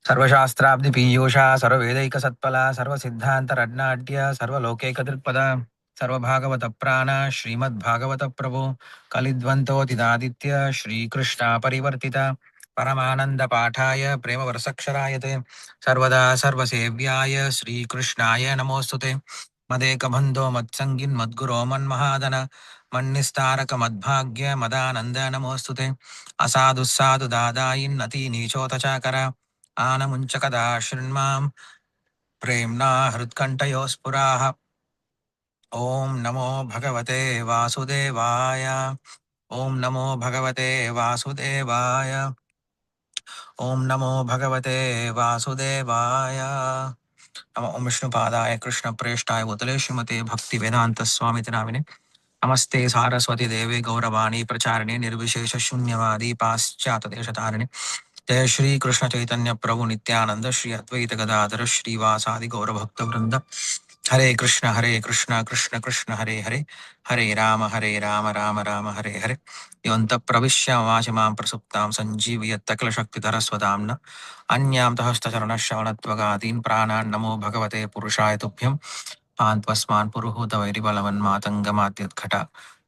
सर्वशास्त्राब्धि पीयूषा सर्ववेदैक सत्फला सर्वसिद्धांत रत्नाढ्य सर्वलोकैक दृक्पदा सर्वभागवत प्राण श्रीमद्भागवत प्रभु कलिद्वंतोदिदादित्य श्रीकृष्णा परिवर्तिता परमानंद पाठाय प्रेम वर्षक्षरायते सर्वदा सर्वसेव्याय श्रीकृष्णाय नमोस्तुते मदेक बंधो मत्संगिन् मद्गुरो मन्महादन मन्निस्तारक मद्भाग्य मदानंद नमोस्तुते असाधुस्साधु दादायिन्नति नीचोतचाकर आनमुञ्चकदा शृण्मां प्रेम्णा हृत्कण्ठयोस्फुराः ॐ नमो भगवते वासुदेवाय ॐ नमो भगवते वासुदेवाय ॐ नमो भगवते वासुदेवाय नमो ॐ विष्णुपादाय कृष्णप्रेष्ठाय भूतले श्रीमते भक्तिवेदान्तस्वामिति नामिने नमस्ते सारस्वती देवे गौरवाणी प्रचारिणे निर्विशेष शून्यवादी पाश्चातदेशतारिणे जय श्री कृष्ण चैतन्य प्रभु नित्यानंद श्री अद्वैत गदाधर श्रीवासादि गौर भक्त वृंद हरे कृष्ण कृष्ण कृष्ण हरे हरे हरे राम राम राम हरे हरे योऽन्त प्रविश्य वाचि मां प्रसुप्तां सञ्जीवयत् सकलशक्तिधरस्वधाम्ना अन्यां तहस्तचरणश्रवणत्वगादीन् प्राणान् नमो भगवते पुरुषाय तुभ्यम् आन्त्वस्मान् पुरुहूतवैरिबलवन्मातङ्गमाद्यद्घटा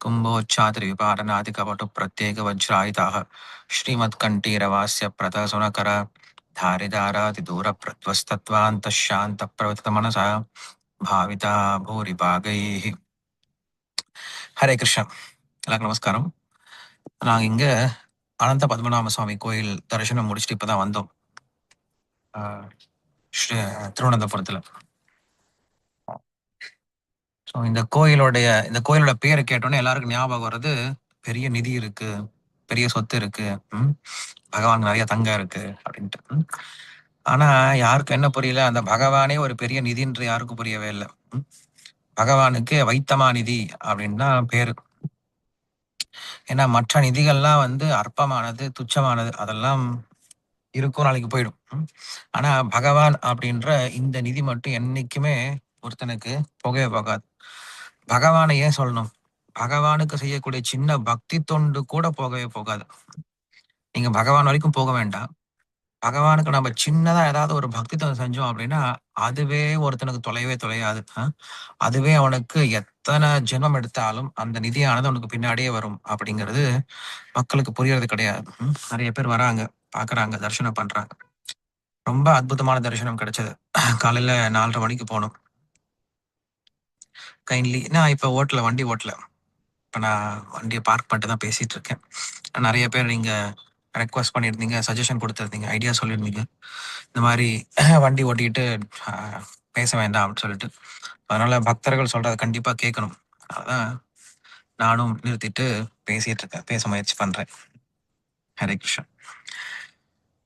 कुम्भोच्चातिरिपाटनादिकपटुप्रत्येकवज्रायिताः श्रीमत्कण्ठीरवास्य प्रतसुनकर धारिदारातिदूरप्रध्वस्तत्वान्तशान्तप्रवृत्तमनसा भाविता भूरिभागैः ஹரே கிருஷ்ணா. எல்லாருக்கும் நமஸ்காரம். நாங்க இங்க அனந்த பத்மநாப சுவாமி கோயில் தரிசனம் முடிச்சுட்டு இப்பதான் வந்தோம். திருவனந்தபுரத்துல. ஸோ இந்த கோயிலோட பேரை கேட்டோன்னே எல்லாருக்கும் ஞாபகம் வர்றது பெரிய நிதி இருக்கு, பெரிய சொத்து இருக்கு, பகவான் நிறைய தங்கம் இருக்கு அப்படின்ட்டு. ஆனா யாருக்கும் என்ன புரியல, அந்த பகவானே ஒரு பெரிய நிதின்று யாருக்கும் புரியவே இல்லை. பகவானுக்கு வைத்தமா நிதி அப்படின்னு தான் பேரு. ஏன்னா மற்ற நிதிகள்லாம் அற்பமானது, துச்சமானது, அதெல்லாம் இருக்கும், நாளைக்கு போயிடும். ஆனா பகவான் அப்படின்ற இந்த நிதி மட்டும் என்னைக்குமே ஒருத்தனுக்கு போகவே போகாது. பகவானை ஏன் சொல்லணும், பகவானுக்கு செய்யக்கூடிய சின்ன பக்தி தொண்டு கூட போகவே போகாது. நீங்க பகவான் வரைக்கும் போக வேண்டாம், பகவானுக்கு நம்ம சின்னதா ஏதாவது ஒரு பக்தி தொண்டு செஞ்சோம் அப்படின்னா அதுவே ஒருத்தனுக்கு தொலைவே தொலையாது. அதுவே அவனுக்கு எத்தனை ஜென்மம் எடுத்தாலும் அந்த நிதியானது அவனுக்கு பின்னாடியே வரும் அப்படிங்கிறது மக்களுக்கு புரியறது கிடையாது. நிறைய பேர் வராங்க, பாக்குறாங்க, தரிசனம் பண்றாங்க. ரொம்ப அற்புதமான தரிசனம் கிடைச்சது. காலையில 4:30 மணிக்கு போனோம். கைண்ட்லி நான் இப்ப வண்டி ஓட்டல, இப்ப நான் வண்டியை பார்க் பண்ணிட்டு தான் பேசிட்டு இருக்கேன். நிறைய பேர் நீங்க ரெக்வஸ்ட் பண்ணியிருந்தீங்க, சஜஷன் கொடுத்துருந்தீங்க, ஐடியா சொல்லியிருந்தீங்க, இந்த மாதிரி வண்டி ஓட்டிக்கிட்டு பேச வேண்டாம் அப்படின்னு சொல்லிட்டு. அதனால பக்தர்கள் சொல்றத கண்டிப்பா கேட்கணும். அதான் நானும் நிறுத்திட்டு பேசிட்டு இருக்கேன், பேச முயற்சி பண்றேன். Hare Krishna.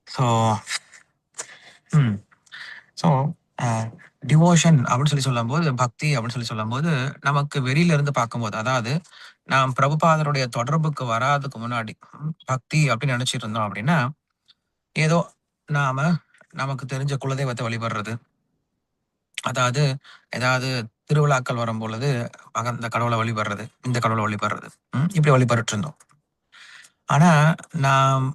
So so devotion அப்படின்னு சொல்லும்போது, பக்தி அப்படின்னு சொல்லும்போது, நமக்கு வெளியில இருந்து பார்க்கும்போது, அதாவது நாம் பிரபுபாதருடைய தொடர்புக்கு வராதுக்கு முன்னாடி பக்தி அப்படின்னு நினைச்சிட்டு இருந்தோம் அப்படின்னா, ஏதோ நமக்கு தெரிஞ்ச குலதெய்வத்தை வழிபடுறது, அதாவது ஏதாவது திருவிழாக்கள் வரும் பொழுது அந்த கடவுளை வழிபடுறது, இந்த கடவுளை வழிபடுறது, இப்படி வழிபட்டு இருந்தோம். ஆனா நாம்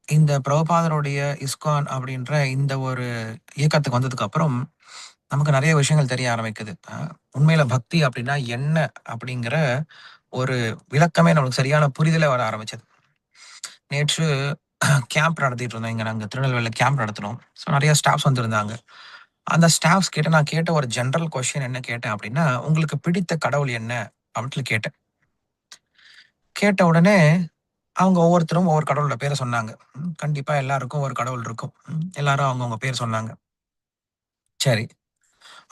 இந்த பிரபுபாதருடைய இஸ்கான் அப்படின்ற இந்த ஒரு இயக்கத்துக்கு வந்ததுக்கு அப்புறம் நமக்கு நிறைய விஷயங்கள் தெரிய ஆரம்பிக்குது. உண்மையில பக்தி அப்படின்னா என்ன அப்படிங்கிற ஒரு விளக்கமே நம்மளுக்கு சரியான புரிதலே வர ஆரம்பிச்சது. நேற்று கேம்ப் நடத்திட்டு இருந்தோம், இங்க நாங்க திருநெல்வேலியில கேம்ப் நடத்தினோம். ஸோ நிறைய ஸ்டாஃப்ஸ் வந்திருந்தாங்க. அந்த ஸ்டாஃப்ஸ் கிட்ட நான் கேட்ட ஒரு ஜென்ரல் கொஸ்டின் என்ன கேட்டேன் அப்படின்னா, உங்களுக்கு பிடித்த கடவுள் என்ன அப்படின்னு கேட்டேன். கேட்ட உடனே அவங்க ஒவ்வொருத்தரும் ஒவ்வொரு கடவுளோட பேரை சொன்னாங்க. கண்டிப்பா எல்லாருக்கும் ஒரு கடவுள் இருக்கும். எல்லாரும் அவங்கவுங்க பேர் சொன்னாங்க. சரி,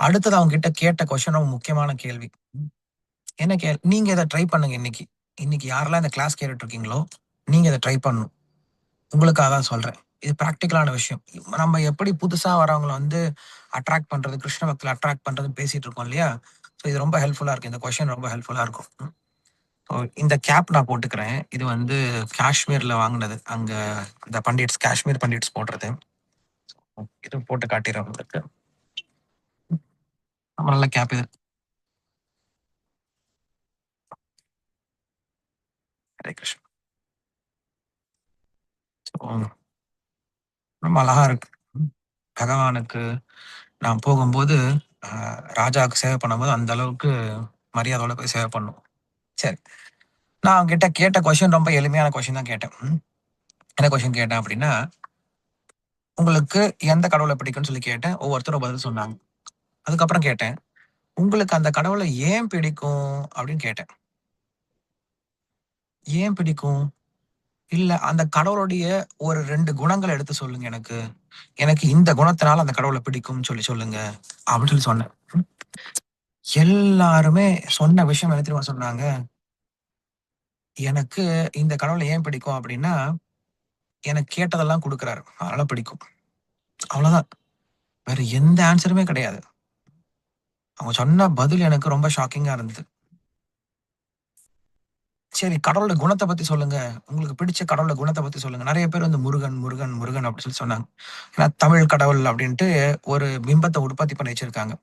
அடுத்தது அவங்க கிட்ட கேட்ட கொஸ்டின் ரொம்ப முக்கியமான கேள்வி. என்ன நீங்க இதை ட்ரை பண்ணுங்க. இன்னைக்கு யாரெல்லாம் இந்த கிளாஸ் கேட்டுட்டு இருக்கீங்களோ நீங்க இதை ட்ரை பண்ணணும். உங்களுக்காக தான் சொல்றேன், இது ப்ராக்டிக்கலான விஷயம். நம்ம எப்படி புதுசா வரவங்களை அட்ராக்ட் பண்றது, கிருஷ்ண பக்தியில அட்ராக்ட் பண்றது பேசிட்டு இருக்கோம் இல்லையா? ஸோ இது ரொம்ப ஹெல்ப்ஃபுல்லா இருக்கு, இந்த கொஸ்டின் ரொம்ப ஹெல்ப்ஃபுல்லா இருக்கும். இந்த கேப் நான் போட்டுக்கிறேன். இது காஷ்மீர்ல வாங்கினது, அங்க இந்த பண்டிட்ஸ், காஷ்மீர் பண்டிட்ஸ் போடுறது. இது போட்டு காட்டிடுறேன் உங்களுக்கு. ரொம்ப நல்ல கேப் இது. ஹரே கிருஷ்ணா. ரொம்ப அழகா இருக்கு. பகவானுக்கு நான் போகும்போது ராஜாவுக்கு சேவை பண்ணும்போது அந்த அளவுக்கு மரியாதையோட போய் சேவை பண்ணும். சரி. நான் அவங்ககிட்ட கேட்ட கொஸ்டின் ரொம்ப எளிமையான கொஸ்டின் தான் கேட்டேன். என்ன கொஸ்டின் கேட்டேன் அப்படின்னா, உங்களுக்கு எந்த கடவுள பிடிக்கும்னு சொல்லி கேட்டேன். ஒவ்வொருத்தரும் பதில் சொன்னாங்க. அதுக்கப்புறம் கேட்டேன், உங்களுக்கு அந்த கடவுள ஏன் பிடிக்கும் அப்படின்னு கேட்டேன். ஏன் பிடிக்கும்? இல்ல அந்த கடவுளுடைய ஒரு 2 குணங்கள எடுத்து சொல்லுங்க எனக்கு. எனக்கு இந்த குணத்தினால அந்த கடவுள பிடிக்கும்னு சொல்லி சொல்லுங்க. அப்படின்னு சொல்லி சொன்னேன். எல்லாருமே சொன்ன விஷயம் என்ன தெரியுமா சொன்னாங்க? எனக்கு இந்த கடவுள ஏன் பிடிக்கும் அப்படின்னா, எனக்கு கேட்டதெல்லாம் குடுக்குறாரு. அதனால பிடிக்கும். அவ்வளோதான். வேற எந்த ஆன்ஸருமே கிடையாது. அவங்க சொன்ன பதில் எனக்கு ரொம்ப ஷாக்கிங்கா இருந்தது. சரி கடவுளோட குணத்த பத்தி சொல்லுங்க. உங்களுக்கு பிடிச்ச கடவுளோட குணத்த பத்தி சொல்லுங்க. நெறைய பேர் வந்து முருகன், முருகன், முருகன் அப்படி சொல்லி சொன்னாங்க. ஏன்னா தமிழ் கடவுள் அப்படின்ட்டு ஒரு பிம்பத்த உற்பத்தி பண்ணி வச்சிருக்காங்க.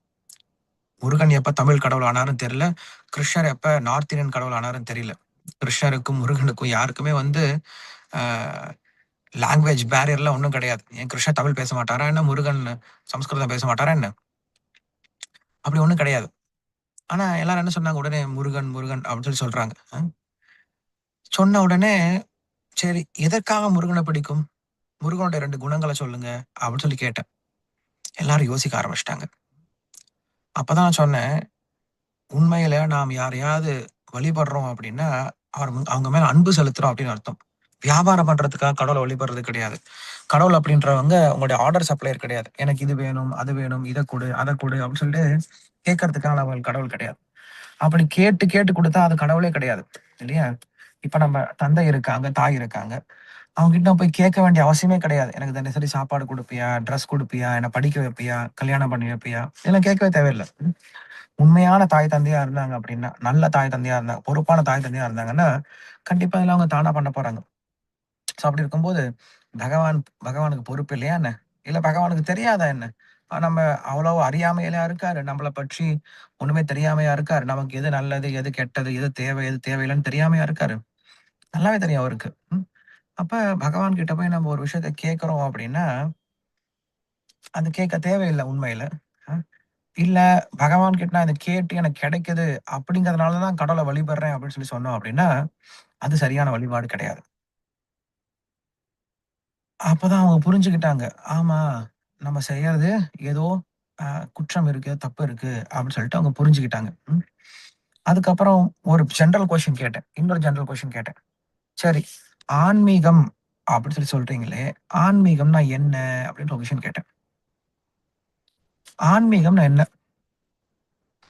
முருகன் எப்ப தமிழ் கடவுள் ஆனாருன்னு தெரியல. கிருஷ்ணர் எப்ப நார்த் இந்தியன் கடவுள் ஆனாருன்னு தெரியல. கிருஷ்ணருக்கும், முருகனுக்கும் யாருக்குமே வந்து அ லாங்குவேஜ் பேரியர்லாம் ஒண்ணும் கிடையாது. ஏன் கிருஷ்ணர் தமிழ் பேச மாட்டாரா என்ன? முருகன் சமஸ்கிருதம் பேச மாட்டாரா என்ன? அப்படி ஒண்ணும் கிடையாது. ஆனா எல்லாரும் என்ன சொன்னாங்க உடனே முருகன், முருகன் அப்படின்னு சொல்லி சொல்றாங்க. சொன்ன உடனே சரி எதற்காக முருகன பிடிக்கும்? முருகனுடைய 2 குணங்கள சொல்லுங்க அப்படின்னு சொல்லி கேட்டேன். எல்லாரும் யோசிக்க ஆரம்பிச்சுட்டாங்க. அப்பதான் நான் சொன்னேன், உண்மையில நாம் யாரையாவது வழிபடுறோம் அப்படின்னா, அவங்க மேல அன்பு செலுத்துறோம் அப்படின்னு அர்த்தம். வியாபாரம் பண்றதுக்காக கடவுள வழிபடுறது கிடையாது. கடவுள் அப்படின்றவங்க உங்களுடைய ஆர்டர் சப்ளையர் கிடையாது. எனக்கு இது வேணும், அது வேணும், இத குடு, அத குடு அப்படின்னு சொல்லிட்டு கேட்கறதுக்கான கடவுள் கிடையாது. அப்படி கேட்டு கேட்டு குடுத்தா அது கடவுளே கிடையாது. இல்லையா? இப்ப நம்ம தந்தை இருக்காங்க, தாய் இருக்காங்க. அவங்ககிட்ட நான் போய் கேட்க வேண்டிய அவசியமே கிடையாது. எனக்கு தினசரி சாப்பாடு குடுப்பியா? ட்ரெஸ் குடுப்பியா? என்ன படிக்க வைப்பியா? கல்யாணம் பண்ணி வைப்பியா? இதெல்லாம் கேட்கவே தேவையில்ல. உண்மையான தாய் தந்தையா இருந்தாங்க அப்படின்னா, நல்ல தாய் தந்தையா இருந்தாங்க, பொறுப்பான தாய் தந்தையா இருந்தாங்கன்னா, கண்டிப்பா இதெல்லாம் அவங்க தானா பண்ண போறாங்க. ஸோ அப்படி இருக்கும்போது, பகவான் பகவானுக்கு பொறுப்பு இல்லையா என்ன? இல்ல பகவானுக்கு தெரியாதா என்ன? நம்ம அவ்வளவு அறியாமையிலயா இருக்காரு? நம்மள பற்றி ஒண்ணுமே தெரியாமையா இருக்காரு? நமக்கு எது நல்லது, எது கெட்டது, எது தேவை, எது தேவையில்லன்னு தெரியாமையா இருக்காரு? நல்லாவே தெரியும் அவருக்கு. அப்ப பகவான் கிட்ட போய் நம்ம ஒரு விஷயத்த கேட்கிறோம் அப்படின்னா, அது கேட்க தேவையில்ல உண்மையில. அ இல்ல பகவான் கிட்ட நான் இத கேட்டு எனக்கு கிடைக்குது அப்படிங்கிறதுனால தான் கடவுள வழிபடுறேன் அப்படின்னு சொல்லி சொன்னோம் அப்படின்னா, அது சரியான வழிபாடு கிடையாது. அப்பதான் அவங்க புரிஞ்சுக்கிட்டாங்க. ஆமா, நம்ம செய்யறது ஏதோ அ குற்றம் இருக்கு, தப்பு இருக்கு அப்படின்னு சொல்லிட்டு அவங்க புரிஞ்சுக்கிட்டாங்க. அதுக்கப்புறம் ஒரு ஜெனரல் கொஸ்டின் கேட்டேன். இன்னொரு ஜெனரல் கொஸ்டின் கேட்டேன். சரி, ஆன்மீகம் அப்படின்னு சொல்லி சொல்றீங்களே, ஆன்மீகம்னா என்ன? அப்படின்னு ஒரு கொஸ்டின் கேட்டேன். ஆன்மீகம்னா என்ன?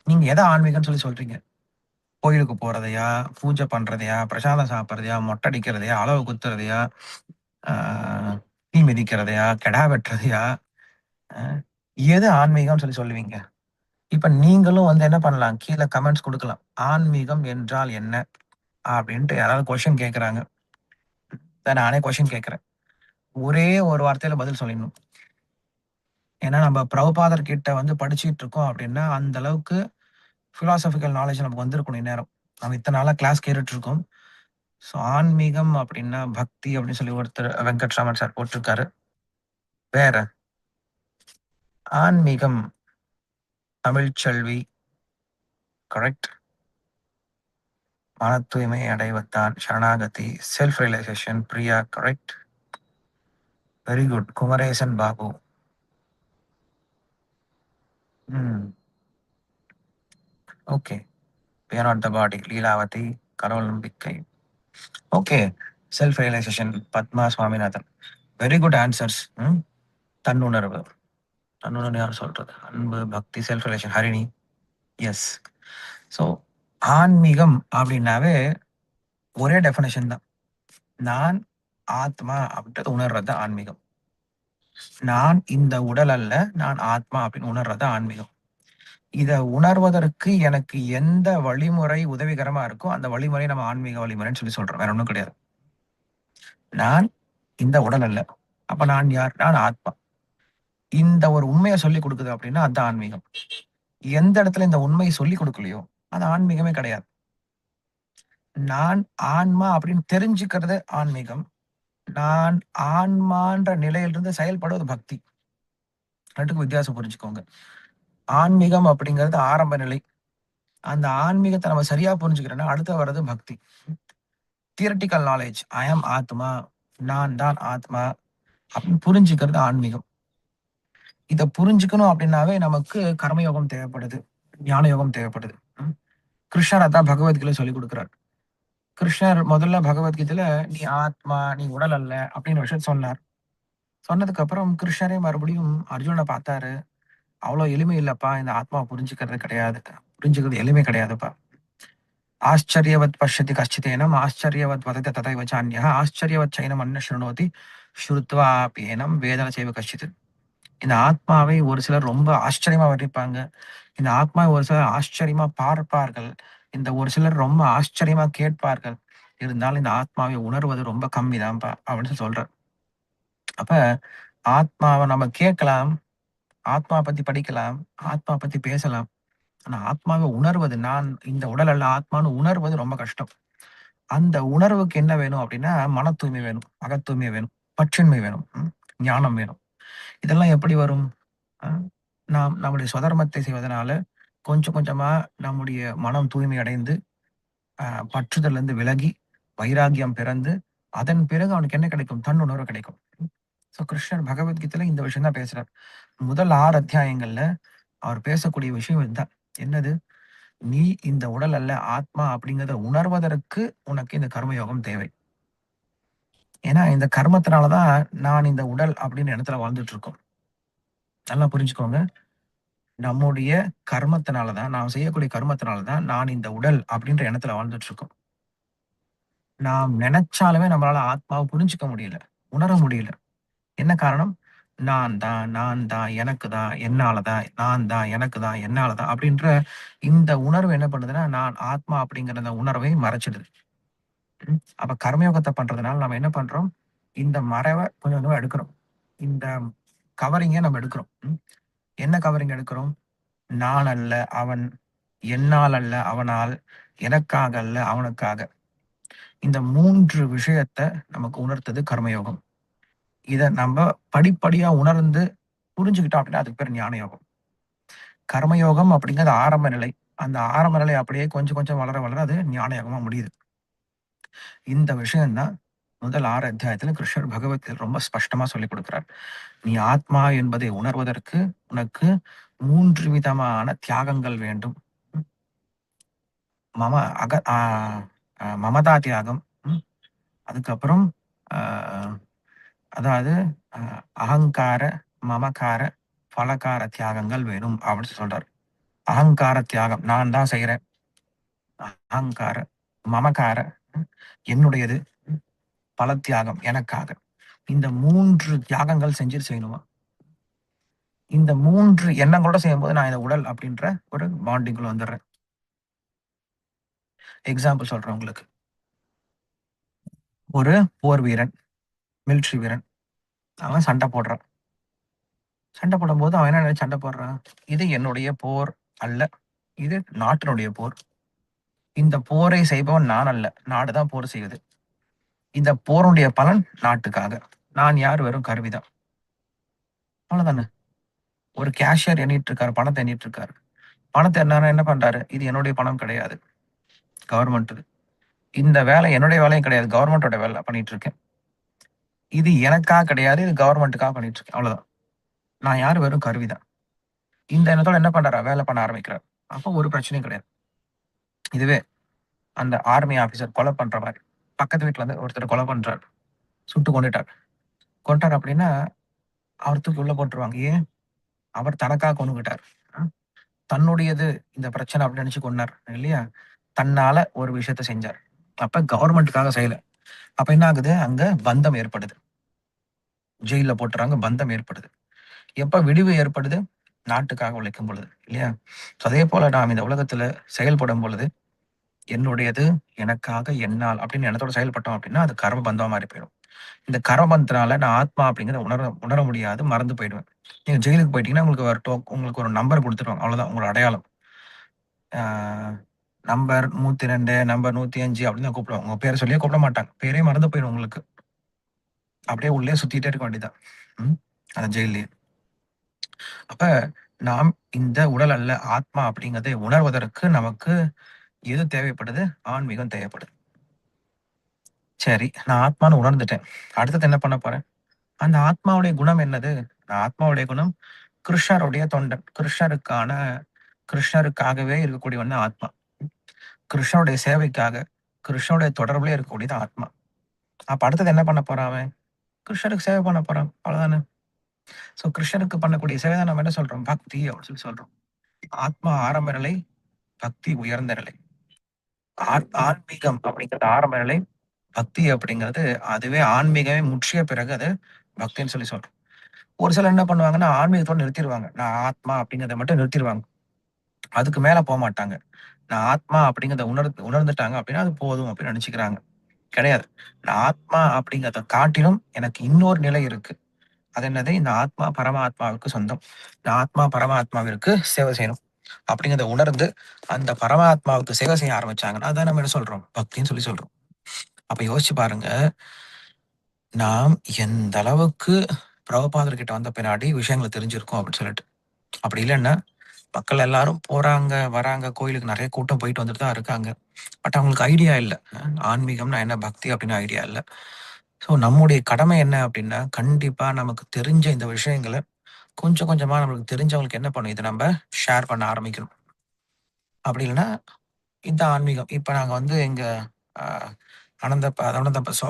நீங்க எத ஆன்மீகம்ன்னு சொல்லி சொல்றீங்க? கோயிலுக்கு போறதையா? பூஜை பண்றதையா? பிரசாதம் சாப்பிடுறதையா? மொட்டை அடிக்கிறதையா? அளவு குத்துறதையா? ஆ தீ மிதிக்கிறதையா? கெடா வெட்டுறதையா? அ எது ஆன்மீகம்ன்னு சொல்லி சொல்லுவீங்க? இப்ப நீங்களும் வந்து என்ன பண்ணலாம்? கீழ கமெண்ட்ஸ் குடுக்கலாம். ஆன்மீகம் என்றால் என்ன? அப்படின்ட்டு யாராவது கொஸ்டின் கேட்கறாங்க. நானே கொஸ்டின் கேட்கிறேன். ஒரே ஒரு வார்த்தையில பதில் சொல்லிடணும். ஏன்னா நம்ம பிரபுபாதர் கிட்ட வந்து படிச்சுட்டு இருக்கோம் அப்படின்னா, அந்த அளவுக்கு பிலாசபிக்கல் நாலேட்ஜ் நமக்கு வந்திருக்கணும் இந்நேரம். நம்ம இத்தன நாளா கிளாஸ் கேட்டுட்டு இருக்கோம். ஸோ ஆன்மீகம் அப்படின்னா பக்தி அப்படின்னு சொல்லி ஒருத்தர் வெங்கட்ராமன் சார் போட்டிருக்காரு. வேற ஆன்மீகம் தமிழ்ச்செல்வி கரெக்ட். மன தூய்மை அடைவத்தான் சரணாகதி self realisation Priya correct. Very good Kumaresan Babu. Hmm. Okay. We are not the body Leelavathi கடவுள் நம்பிக்கை. Okay. Self realisation Padma Swaminathan. Very good answers. தன்னுணர்வு. தன்னுணர்வு யார் சொல்றது? அன்பு, பக்தி, self realisation Harini. Yes. So ஆன்மீகம் அப்படின்னாவே ஒரே டெஃபினேஷன் தான். நான் ஆத்மா அப்படின்றத உணர்றது தான் ஆன்மீகம். நான் இந்த உடல் அல்ல, நான் ஆத்மா அப்படின்னு உணர்றது தான் ஆன்மீகம். இத உணர்வதற்கு எனக்கு எந்த வழிமுறை உதவிகரமா இருக்கோ, அந்த வழிமுறைய நம்ம ஆன்மீக வழிமுறைன்னு சொல்லி சொல்றோம். வேற ஒண்ணும் கிடையாது. நான் இந்த உடல் அல்ல. அப்ப நான் யார்? நான் ஆத்மா. இந்த ஒரு உண்மைய சொல்லிக் குடுக்குது அப்படின்னா, அதான் ஆன்மீகம். எந்த இடத்துல இந்த உண்மைய சொல்லிக் குடுக்கலையோ, அது ஆன்மீகமே கிடையாது. நான் ஆன்மா அப்படின்னு தெரிஞ்சுக்கிறது ஆன்மீகம். நான் ஆன்மான்ற நிலையிலிருந்து செயல்படுவது பக்தி. 2க்கும் வித்தியாசம் புரிஞ்சுக்கோங்க. ஆன்மீகம் அப்படிங்கிறது ஆரம்ப நிலை. அந்த ஆன்மீகத்த நம்ம சரியா புரிஞ்சுக்கிறோம்னா, அடுத்து வர்றது பக்தி. Theoretical knowledge. ஐ அம் ஆத்மா. நான் தான் ஆத்மா அப்படின்னு புரிஞ்சுக்கிறது ஆன்மீகம். இத புரிஞ்சுக்கணும் அப்படின்னாவே நமக்கு கர்மயோகம் தேவைப்படுது. ஞான யோகம் தேவைப்படுது. ம். கிருஷ்ணர் அதான் பகவத்கீதையில சொல்லிக் குடுக்குறார். கிருஷ்ணர் முதல்ல பகவத்கீதையில "நீ ஆத்மா, நீ உடல் அல்ல" அப்படின்னு விஷயத்த சொன்னார். சொன்னதுக்கு அப்புறம் கிருஷ்ணரே மறுபடியும் அர்ஜுனன பார்த்தாரு. "அவ்வளோ எளிமை இல்லப்பா. இந்த ஆத்மாவ புரிஞ்சுக்கிறது கிடையாது. புரிஞ்சுக்கிறது எளிமை கிடையாதுப்பா. ஆச்சரியவத் பஷ்யதி கஷ்டிதேனம் ஆச்சரியவத் வததி ததைவ சான்யः ஆச்சரியவத் சைனம் அன்ன ஷృణோதி ஸ்ருத்வாப்யேனம் வேதன செய்வ கஷ்டித்." இந்த ஆத்மாவை ஒரு சிலர் ரொம்ப ஆச்சரியமா வர்ணிப்பாங்க. இந்த ஆத்மாவை ஒரு சிலர் ஆச்சரியமா பார்ப்பார்கள். இந்த ஒரு சிலர் ரொம்ப ஆச்சரியமா கேட்பார்கள். இருந்தாலும் இந்த ஆத்மாவை உணர்வது ரொம்ப கம்மிதான்ப்பா அப்படின்னு சொல்றார். அப்ப ஆத்மாவ நம்ம கேட்கலாம், ஆத்மா பத்தி படிக்கலாம், ஆத்மா பத்தி பேசலாம். ஆனா ஆத்மாவை உணர்வது, நான் இந்த உடல் அல்ல ஆத்மான்னு உணர்வது ரொம்ப கஷ்டம். அந்த உணர்வுக்கு என்ன வேணும் அப்படின்னா, மன தூய்மை வேணும், அகத் தூய்மை வேணும், பற்றின்மை வேணும், ஞானம் வேணும். இதெல்லாம் எப்படி வரும்? அ நாம் நம்முடைய ஸ்வதர்மத்தை செய்வதனால, கொஞ்சம் கொஞ்சமா நம்முடைய மனம் தூய்மை அடைந்து, அ பற்றுதலிருந்து விலகி, வைராக்கியம் பிறந்து, அதன் பிறகு அவனுக்கு என்ன கிடைக்கும்? தன்னுணர்வு கிடைக்கும். ஸோ கிருஷ்ணர் பகவத்கீதையில இந்த விஷயம் தான் பேசுறார். முதல் 6 அத்தியாயங்கள்ல அவர் பேசக்கூடிய விஷயம் இதுதான். என்னது? "நீ இந்த உடல் அல்ல, ஆத்மா அப்படிங்கிறத உணர்வதற்கு உனக்கு இந்த கர்மயோகம் தேவை." ஏன்னா இந்த கர்மத்தினால தான் நான் இந்த உடல் அப்படின்னு இடத்துல வாழ்ந்துட்டு இருக்கோம். நல்லா புரிஞ்சுக்கோங்க. நம்முடைய கர்மத்தினால தான், நாம் செய்யக்கூடிய கர்மத்தினால தான், நான் இந்த உடல் அப்படின்ற எண்ணத்துல வாழ்ந்துட்டு இருக்கோம். நாம் நெனச்சாலுமே நம்மளால ஆத்மாவ புரிஞ்சுக்க முடியல. உணர முடியல. என்ன காரணம்? நான் தான், எனக்கு தான், என்னால தான், நான் தான், எனக்கு தான், என்னால தான் அப்படின்ற இந்த உணர்வு என்ன பண்ணுதுன்னா, நான் ஆத்மா அப்படிங்கிற அந்த உணர்வை மறைச்சிடுது. அப்ப கர்மயோகத்த பண்றதுனால நம்ம என்ன பண்றோம்? இந்த மறைவ கொஞ்சம் கொஞ்சமா எடுக்கிறோம். இந்த கவரிங்க நம்ம எடுக்கிறோம். என்ன கவரிங் எடுக்கிறோம்? நான் அல்ல, அவன். என்னால் அல்ல, அவனால். எனக்காக அல்ல, அவனுக்காக. இந்த 3 விஷயத்த நமக்கு உணர்த்தது கர்மயோகம். இத நம்ப படிப்படியா உணர்ந்து புரிஞ்சுக்கிட்டோம் அப்படின்னா, அதுக்கு பேர் ஞான யோகம். கர்மயோகம் அப்படிங்கிறது ஆரம்ப நிலை. அந்த ஆரம்ப நிலை அப்படியே கொஞ்சம் கொஞ்சம் வளர வளர அது ஞான யோகமா முடியுது. இந்த விஷயம் தான் முதல் 6 அத்தியாயத்துல கிருஷ்ணர் பகவத்கீதையில ரொம்ப ஸ்பஷ்டமா சொல்லிக் குடுக்கிறார். நீ ஆத்மா என்பதை உணர்வதற்கு உனக்கு 3 விதமான தியாகங்கள் வேண்டும். மம அக ஆ அ மமதா தியாகம். ம். அதுக்கப்புறம் அ அதாவது அ அகங்கார, மமகார, பலகார தியாகங்கள் வேணும் அப்படின்னு சொல்றாரு. அகங்கார தியாகம் நான் தான் செய்றேன். அகங்கார, மமகார என்னுடையது, பல தியாகம் எனக்காக. இந்த 3 தியாகங்கள் செஞ்சுட்டு செய்யணுமாம். இந்த 3 எண்ணங்களோட செய்யும்போது நான் இந்த உடல் அப்படின்ற ஒரு பாண்டிங்குள்ள வந்துடுறேன். எக்ஸாம்பிள் சொல்றேன் உங்களுக்கு. ஒரு போர் வீரன், மிலிட்டரி வீரன். அவன் சண்டை போடுறான். சண்டை போடும்போது அவன் என்ன நினைச்சு சண்டை போடுறான்? இது என்னுடைய போர் அல்ல. இது நாட்டினுடைய போர். இந்த போரை செய்பவன் நான் அல்ல. நாடு தான் போர் செய்யுது. இந்த போருடைய பலன் நாட்டுக்காக. நான் யார்? வெறும் கருவிதான். அவ்வளவுதானே. ஒரு கேஷியர் எண்ணிட்டு இருக்காரு. பணத்த எண்ணிட்டு இருக்காரு. பணத்த எண்ணாம என்ன பண்றாரு? இது என்னுடைய பணம் கிடையாது. கவர்மெண்ட்டுது. இந்த வேலை என்னுடைய வேலையும் கிடையாது. கவர்மெண்ட்டோட வேலை பண்ணிட்டு இருக்கேன். இது எனக்காக கிடையாது. இது கவர்மெண்ட்டுக்காக பண்ணிட்டு இருக்கேன். அவ்வளவுதான். நான் யாரு? வெறும் கருவிதான். இந்த எண்ணத்தோட என்ன பண்றாரா? வேலை பண்ண ஆரம்பிக்கிறார். அப்போ ஒரு பிரச்சனையும் கிடையாது. இதுவே அந்த ஆர்மி ஆபீசர் கொலை பண்ற மாரி. பக்கத்து வீட்ல இருந்து ஒருத்தர கொலை பண்றாரு. சுட்டு கொன்னுட்டார். கொன்னுட்டார் அப்படின்னா, அவர தூக்கி உள்ள போட்டுருவாங்க. ஏன்? அவர் தனக்காக கொன்னுகிட்டார். அ தன்னுடையது இந்த பிரச்சனை அப்படின்னு நினைச்சு கொன்னார். இல்லையா? தன்னால ஒரு விஷயத்த செஞ்சார். அப்ப கவர்மெண்ட்டுக்காக செய்யல. அப்ப என்ன ஆகுது? அங்க பந்தம் ஏற்படுது. ஜெயில்ல போட்டுறாங்க. பந்தம் ஏற்படுது. எப்ப விடிவு ஏற்படுது? நாட்டுக்காக உழைக்கும் பொழுது. இல்லையா? ஸோ அதே போல நாம் இந்த உலகத்துல செயல்படும் பொழுது, என்னுடையது, எனக்காக, என்னால் அப்படின்னு எண்ணத்தோட செயல்பட்டோம் அப்படின்னா, அது கர்ம பந்தமா மாறி போயிடும். இந்த கர்ம பந்தத்தினால நான் ஆத்மா அப்படிங்கிறத உணர உணர முடியாது. மறந்து போயிடுவேன். நீங்க ஜெயிலுக்கு போயிட்டீங்கன்னா, உங்களுக்கு ஒரு உங்களுக்கு ஒரு நம்பர் குடுத்துருவாங்க. அவ்வளவுதான் உங்களோட அடையாளம். ஆ நம்பர் 102, நம்பர் 105 அப்படின்னு தான் கூப்பிடுவாங்க. உங்க பேர சொல்லியே கூப்பிட மாட்டாங்க. பேரே மறந்து போயிடும் உங்களுக்கு. அப்படியே உள்ளயே சுத்திட்டே இருக்க வேண்டியதுதான். ம். அந்த ஜெயில்லயே. அப்ப நாம் இந்த உடல் அல்ல ஆத்மா அப்படிங்கிறதை உணர்வதற்கு நமக்கு எது தேவைப்படுது? ஆன்மீகம் தேவைப்படுது. சரி, நான் ஆத்மான்னு உணர்ந்துட்டேன். அடுத்தது என்ன பண்ண போறேன்? அந்த ஆத்மாவுடைய குணம் என்னது? ஆத்மாவுடைய குணம் கிருஷ்ணருடைய தொண்டன். கிருஷ்ணருக்காகவே இருக்கக்கூடியவன் தான் ஆத்மா. கிருஷ்ணருடைய சேவைக்காக, கிருஷ்ணருடைய தொடர்புலயே இருக்கக்கூடியது ஆத்மா. அப்ப அடுத்தது என்ன பண்ண போறான் அவன்? கிருஷ்ணருக்கு சேவை பண்ண போறான். அவ்வளவுதானே. சோ கிருஷ்ணருக்கு பண்ணக்கூடிய சேவை தான் நம்ம என்ன சொல்றோம்? பக்தி அப்படின்னு சொல்றோம். ஆத்மா ஆரம்ப நிலை, பக்தி உயர்ந்த நிலை. ஆன்மீகம் அப்படிங்கிறது ஆரம்ப நிலை, பக்தி அப்படிங்கிறது அதுவே ஆன்மீகமே முற்றிய பிறகு அது பக்தின்னு சொல்றோம். ஒரு சிலர் என்ன பண்ணுவாங்கன்னா, ஆன்மீகத்தோட நிறுத்திருவாங்க. நான் ஆத்மா அப்படிங்கிறத மட்டும் நிறுத்திருவாங்க. அதுக்கு மேல போமாட்டாங்க. நான் ஆத்மா அப்படிங்கிறத உணர்ந்துட்டாங்க அப்படின்னா, அது போதும் அப்படின்னு நினைச்சுக்கிறாங்க. கிடையாது. நான் ஆத்மா அப்படிங்கிறத காட்டிலும் எனக்கு இன்னொரு நிலை இருக்கு. அது என்னது? இந்த ஆத்மா பரமாத்மாவுக்கு சொந்தம். இந்த ஆத்மா பரமாத்மாவிற்கு சேவை செய்யணும். அப்படிங்கிறத உணர்ந்து, அந்த பரமாத்மாவுக்கு சேவை செய்ய ஆரம்பிச்சாங்கன்னா, அதான் நம்ம என்ன சொல்றோம்? பக்தின்னு சொல்றோம். அப்ப யோசிச்சு பாருங்க. நாம் எந்த அளவுக்கு பிரபுபாதர் கிட்ட வந்த பின்னாடி விஷயங்கள தெரிஞ்சிருக்கோம் அப்படின்னு சொல்லிட்டு. அப்படி இல்லன்னா, மக்கள் எல்லாரும் போறாங்க, வராங்க. கோயிலுக்கு நெறைய கூட்டம் போயிட்டு வந்துட்டு தான் இருக்காங்க. பட் அவங்களுக்கு ஐடியா இல்ல. ஆன்மீகம்னா என்ன? பக்தி அப்படின்னு ஐடியா இல்ல. ஸோ நம்முடைய கடமை என்ன அப்படின்னா, கண்டிப்பா நமக்கு தெரிஞ்ச இந்த விஷயங்கள கொஞ்சம் கொஞ்சமா நம்மளுக்கு தெரிஞ்சவங்களுக்கு என்ன பண்ணும்? இத நம்ப ஷேர் பண்ண ஆரம்பிக்கணும். அப்படி இல்லன்னா, இந்த ஆன்மீகம் இப்ப நாங்க வந்து எங்க அ அனந்த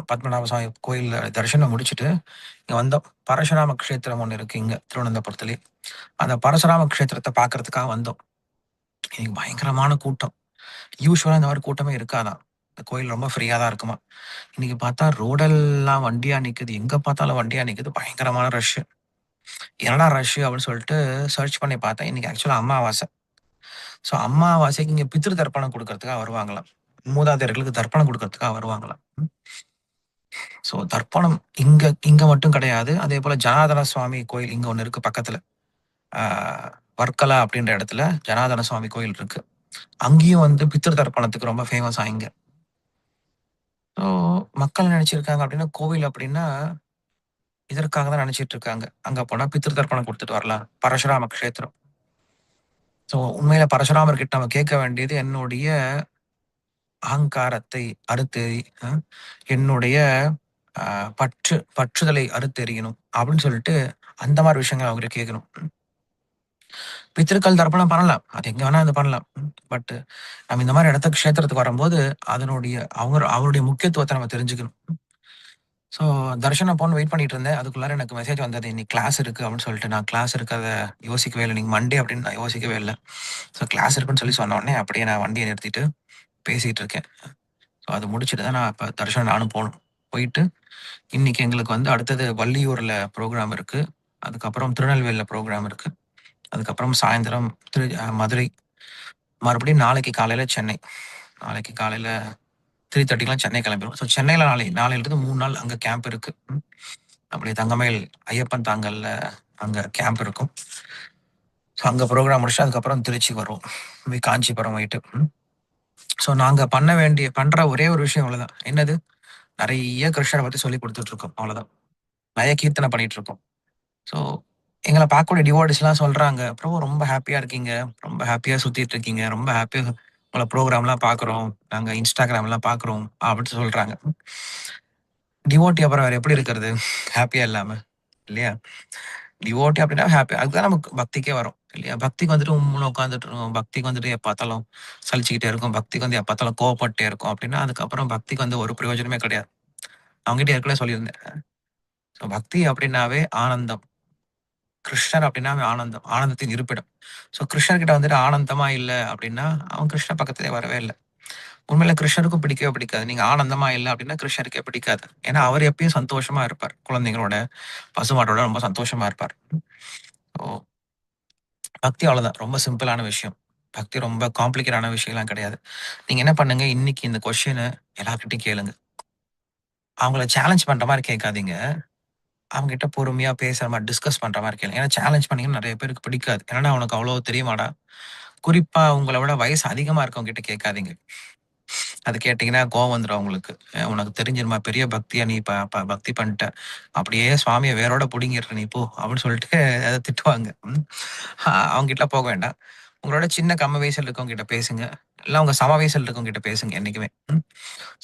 பத்மநாப சுவாமி கோயில்ல தரிசனம் முடிச்சுட்டு, இங்க வந்தோம். பரசுராம க்ஷேத்திரம் ஒண்ணு இருக்கு இங்க திருவனந்தபுரத்திலேயே. அந்த பரசுராம க்ஷேத்திரத்த பார்க்கறதுக்காக வந்தோம். இன்னைக்கு பயங்கரமான கூட்டம். யூசுவலா இந்த மாரி கூட்டமே இருக்காதாம். இந்த கோயில் ரொம்ப ஃப்ரீயா தான் இருக்குமாம். இன்னைக்கு பார்த்தா ரோடெல்லாம் வண்டியா நிக்குது. எங்க பார்த்தாலும் வண்டியா நிக்குது. பயங்கரமான ரஷ்ஷு. என்னடா ரஷ்ஷு அப்படின்னு சொல்லிட்டு சர்ச் பண்ணி பார்த்தேன். இன்னைக்கு ஆக்சுவலா அமாவாசை. ஸோ அமாவாசைக்கு இங்க பித்ரு தர்ப்பணம் குடுக்கறதுக்காக வருவாங்களாம். மூதாதையர்களுக்கு தர்ப்பணம் குடுக்கறதுக்காக வருவாங்களாம். ஸோ தர்ப்பணம் இங்க இங்க மட்டும் கிடையாது. அதேபோல ஜனார்தன சுவாமி கோயில் இங்க ஒண்ணு இருக்கு பக்கத்துல. ஆ வர்க்கலா அப்படின்ற இடத்துல ஜனார்தன சுவாமி கோயில் இருக்கு. அங்கேயும் வந்து பித்ரு தர்ப்பணத்துக்கு ரொம்ப ஃபேமஸா இங்க. ஸோ மக்கள் நினைச்சிருக்காங்க அப்படின்னா, கோவில் அப்படின்னா இதற்காக தான் நினைச்சிட்டு இருக்காங்க. அங்க போனா பித்ரு தர்ப்பணம் குடுத்துட்டு வரலாம். பரசுராம க்ஷேத்திரம். ஸோ உண்மையில பரசுராமர் கிட்ட நம்ம கேட்க வேண்டியது என்னுடைய அகங்காரத்தை அறுத்தெறி அ என்னுடைய அ பற்றுதலை அறுத்தெறியணும் அப்படின்னு சொல்லிட்டு அந்த மாரி விஷயங்கள அவர்கிட்ட கேட்கணும். பித்திருக்கள் தர்ப்பணம் பண்ணலாம். அது எங்க வேணா அது பண்ணலாம். பட் நம்ம இந்த மாரி இடத்துக்கு க்ஷேத்திரத்துக்கு வரும்போது, அதனுடைய அவருடைய முக்கியத்துவத்த நம்ம தெரிஞ்சுக்கணும். ஸோ தர்ஷனம் போன்னு வெயிட் பண்ணிட்டு இருந்தேன். அதுக்குள்ளார எனக்கு மெசேஜ் வந்தது. இன்னைக்கு கிளாஸ் இருக்கு அப்படின்னு சொல்லிட்டு. நான் கிளாஸ் இருக்கிறத யோசிக்கவே இல்ல. இன்னைக்கு மண்டே அப்படின்னு நான் யோசிக்கவே இல்ல. ஸோ கிளாஸ் இருக்குன்னு சொன்ன உடனே அப்படியே நான் வண்டிய நிறுத்திட்டு பேசிட்டு இருக்கேன். ஸோ அது முடிச்சுட்டு தான் நான் இப்ப தர்ஷனம் நானும் போணும். போயிட்டு இன்னைக்கு எங்களுக்கு வந்து அடுத்தது வள்ளியூர்ல ப்ரோகிராம் இருக்கு. அதுக்கப்புறம் திருநெல்வேலில ப்ரோகிராம் இருக்கு. அதுக்கப்புறம் சாயந்தரம் மதுரை. மறுபடியும் நாளைக்கு காலையில சென்னை. நாளைக்கு காலையில 3:30க்குலாம் சென்னை கிளம்பிருவோம். ஸோ சென்னையில நாளையிலிருந்து 3 நாள் அங்க கேம்ப் இருக்கு. நம்முடைய தங்கமயில் ஐயப்பன் தாங்கல்ல அங்க கேம்ப் இருக்கும். ஸோ அங்க ப்ரோகிராம் முடிச்சுட்டு அதுக்கப்புறம் திருச்சி வருவோம். காஞ்சிபுரம் போயிட்டு. ஸோ நாங்க பண்ற ஒரே ஒரு விஷயம் அவ்வளவுதான். என்னது? நெறைய கிருஷ்ணர பத்தி சொல்லிக் குடுத்துட்டு இருக்கோம். அவ்வளவுதான். நெறைய கீர்த்தனை பண்ணிட்டு இருக்கோம். ஸோ எங்கள பார்க்கக்கூடிய டிவோட்டீஸ்லாம் சொல்றாங்க, "பிரபு ரொம்ப ஹேப்பியா இருக்கீங்க. ரொம்ப ஹேப்பியா சுத்திட்டு இருக்கீங்க. ரொம்ப ஹேப்பியா உங்கள ப்ரோகிராம்லாம் பார்க்குறோம். நாங்க Instagramலாம் பார்க்குறோம்." அப்படின்னு சொல்றாங்க. டிவோட்டி அப்புறம் வேற எப்படி இருக்கிறது? ஹேப்பியா இல்லாம. இல்லையா? டிவோட்டி அப்படின்னா ஹேப்பி. அதுதான் நமக்கு பக்திக்கே வரும். இல்லையா? பக்திக்கு வந்துட்டு உம்முன்னு உட்கார்ந்துட்டு இருக்கோம். பக்திக்கு வந்துட்டு எப்ப பார்த்தாலும் சலிச்சுக்கிட்டே இருக்கும். பக்திக்கு வந்து எப்ப பார்த்தாலும் கோவப்பட்டுட்டே இருக்கும். அப்படின்னா, அதுக்கப்புறம் பக்திக்கு வந்து ஒரு பிரயோஜனமே கிடையாது. அவங்ககிட்ட ஏற்கனவே சொல்லியிருந்தேன். ஸோ பக்தி அப்படின்னாவே ஆனந்தம். கிருஷ்ணர் அப்படின்னாவே ஆனந்தம். ஆனந்தத்தின் இருப்பிடம். ஸோ கிருஷ்ணர் கிட்ட வந்துட்டு ஆனந்தமா இல்ல அப்படின்னா, அவன் கிருஷ்ணர் பக்கத்திலே வரவே இல்ல. உண்மையில கிருஷ்ணருக்கும் பிடிக்கவே பிடிக்காது. நீங்க ஆனந்தமா இல்ல அப்படின்னா கிருஷ்ணருக்கே பிடிக்காது. ஏன்னா, அவர் எப்பயும் சந்தோஷமா இருப்பார். குழந்தைகளோட, பசுமாட்டோட ரொம்ப சந்தோஷமா இருப்பார். ஓ! பக்தி அவ்வளோதான். ரொம்ப சிம்பிளான விஷயம். பக்தி ரொம்ப காம்ப்ளிகேட்டான விஷயம்லாம் கிடையாது. நீங்க என்ன பண்ணுங்க, இன்னைக்கு இந்த கொஸ்டின எல்லார்கிட்டயும் கேளுங்க. அவங்கள சேலஞ்ச் பண்ற மாரி கேட்காதீங்க. அவங்ககிட்ட பொறுமையா பேசுற மாரி, டிஸ்கஸ் பண்ற மாரி கேளுங்க. ஏன்னா சேலஞ்ச் பண்ணீங்கன்னா நெறைய பேருக்கு பிடிக்காது. "என்னடா உனக்கு அவ்வளோ தெரியுமாடா?" குறிப்பா உங்கள விட வயசு அதிகமா இருக்கவங்க கிட்ட கேட்காதீங்க. அது கேட்டீங்கன்னா கோவம் வந்துரும் அவங்களுக்கு. "உனக்கு தெரிஞ்சிருமா பெரிய பக்தியா நீ பக்தி பண்ணிட்ட. அப்படியே சுவாமிய வேரோட புடுங்கிடுற நீ போ" அப்படின்னு சொல்லிட்டு அத திட்டுவாங்க. அவங்ககிட்டலாம் போக வேண்டாம். உங்களோட சின்ன கம்ம வயசுல இருக்கவங்ககிட்ட பேசுங்க. இல்ல உங்க சம வயசுல இருக்கவங்ககிட்ட பேசுங்க என்னைக்குமே.